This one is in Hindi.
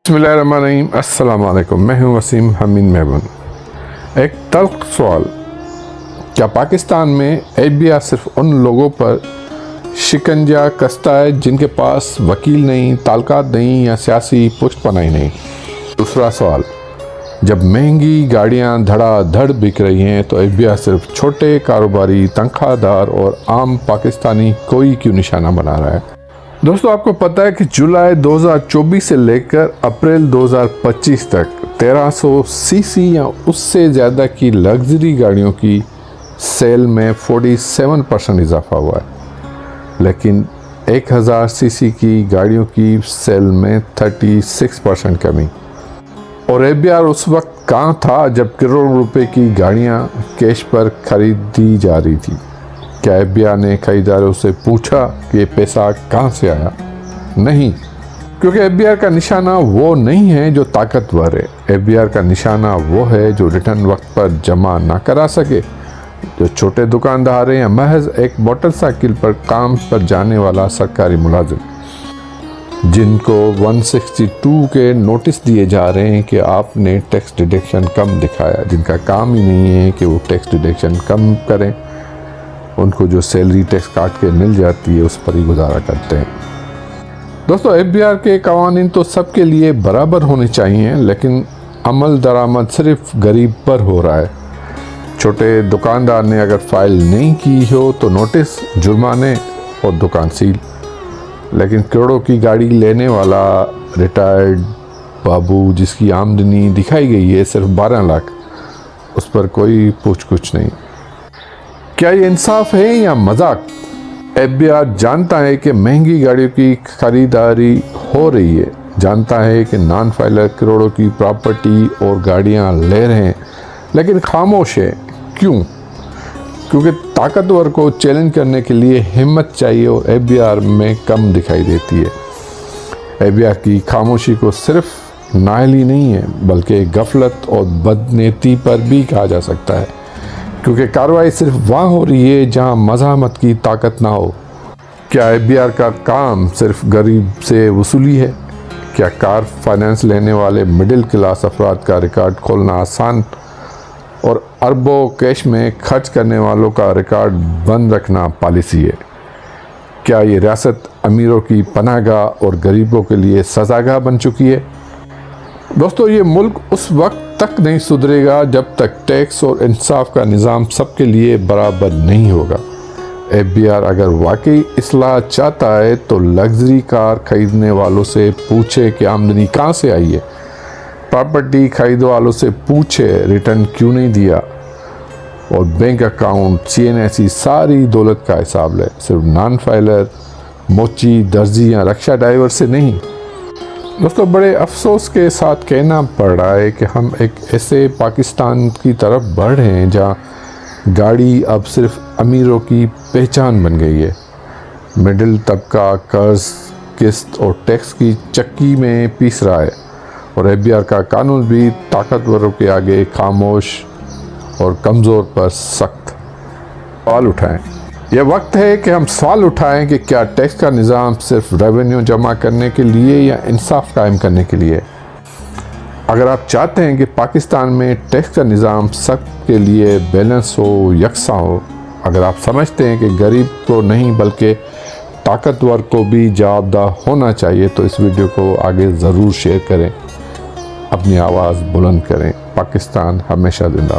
बिस्मिल्लाहिर्रहमानिर्रहीम। अस्सलाम वालेकुम। मैं हूं वसीम हमीद महबून। एक तल्ख सवाल, क्या पाकिस्तान में FBI सिर्फ उन लोगों पर शिकंजा कसता है जिनके पास वकील नहीं, ताल्लुकात नहीं या सियासी पुष्टपनाही नहीं? दूसरा सवाल, जब महंगी गाड़ियां धड़ाधड़ बिक रही हैं तो FBI सिर्फ छोटे कारोबारी, तनख्वाहदार और आम पाकिस्तानी कोई क्यों निशाना बना रहा है? दोस्तों, आपको पता है कि जुलाई 2024 से लेकर अप्रैल 2025 तक 1300 सीसी या उससे ज़्यादा की लग्जरी गाड़ियों की सेल में 47% इजाफा हुआ है, लेकिन 1000 सीसी की गाड़ियों की सेल में 36% कमी। और FBI उस वक्त कहाँ था जब करोड़ों रुपए की गाड़ियाँ कैश पर खरीदी जा रही थी? क्या FBI ने खरीदारों से पूछा कि ये पैसा कहाँ से आया? नहीं, क्योंकि FBI का निशाना वो नहीं है जो ताकतवर है। FBI का निशाना वो है जो रिटर्न वक्त पर जमा ना करा सके, जो छोटे दुकानदार हैं या महज एक मोटरसाइकिल पर काम पर जाने वाला सरकारी मुलाजिम, जिनको 162 के नोटिस दिए जा रहे हैं कि आपने टैक्स डिडक्शन कम दिखाया, जिनका काम ही नहीं है कि वो टैक्स डिडक्शन कम करें। उनको जो सैलरी टैक्स काट के मिल जाती है उस पर ही गुजारा करते हैं। दोस्तों, FBI के कवानीन तो सबके लिए बराबर होने चाहिए, लेकिन अमल दरामद सिर्फ गरीब पर हो रहा है। छोटे दुकानदार ने अगर फाइल नहीं की हो तो नोटिस, जुर्माने और दुकान सील, लेकिन करोड़ों की गाड़ी लेने वाला रिटायर्ड बाबू जिसकी आमदनी दिखाई गई है सिर्फ 12 लाख, उस पर कोई पूछ कुछ नहीं। क्या ये इंसाफ है या मजाक? FBI जानता है कि महंगी गाड़ियों की खरीदारी हो रही है, जानता है कि नॉन फाइलर करोड़ों की प्रॉपर्टी और गाड़ियां ले रहे हैं, लेकिन खामोश है। क्यों? क्योंकि ताकतवर को चैलेंज करने के लिए हिम्मत चाहिए और FBI में कम दिखाई देती है। FBI की खामोशी को सिर्फ नाअहली नहीं है बल्कि गफलत और बदनीयती पर भी कहा जा सकता है, क्योंकि कार्रवाई सिर्फ वहाँ हो रही है जहाँ मज़ाहमत की ताकत ना हो। क्या FBI का काम सिर्फ गरीब से वसूली है? क्या कार फाइनेंस लेने वाले मिडिल क्लास अफराद का रिकॉर्ड खोलना आसान और अरबों कैश में खर्च करने वालों का रिकॉर्ड बंद रखना पॉलिसी है? क्या ये रियासत अमीरों की पनाहगाह और गरीबों के लिए सजागाह बन चुकी है? दोस्तों, ये मुल्क उस वक्त तक नहीं सुधरेगा जब तक टैक्स और इंसाफ का निज़ाम सबके लिए बराबर नहीं होगा। FBI अगर वाकई इस्लाह चाहता है तो लग्जरी कार खरीदने वालों से पूछे कि आमदनी कहाँ से आई है, प्रॉपर्टी खरीदने वालों से पूछे रिटर्न क्यों नहीं दिया, और बैंक अकाउंट, CNSE सारी दौलत का हिसाब ले, सिर्फ नॉन फाइलर, मोची, दर्जी या रक्षा ड्राइवर से नहीं। दोस्तों, बड़े अफसोस के साथ कहना पड़ रहा है कि हम एक ऐसे पाकिस्तान की तरफ बढ़ रहे हैं जहां गाड़ी अब सिर्फ अमीरों की पहचान बन गई है। मिडिल तबका कर्ज, किस्त और टैक्स की चक्की में पीस रहा है, और FBI का कानून भी ताकतवरों के आगे खामोश और कमज़ोर पर सख्त। सवाल उठाएं। यह वक्त है कि हम सवाल उठाएं कि क्या टैक्स का निज़ाम सिर्फ रेवेन्यू जमा करने के लिए या इंसाफ कायम करने के लिए? अगर आप चाहते हैं कि पाकिस्तान में टैक्स का निज़ाम सबके लिए बैलेंस हो, यकसा हो, अगर आप समझते हैं कि गरीब को नहीं बल्कि ताकतवर को भी जवाबदेह होना चाहिए, तो इस वीडियो को आगे ज़रूर शेयर करें, अपनी आवाज़ बुलंद करें। पाकिस्तान हमेशा जिंदाबाद।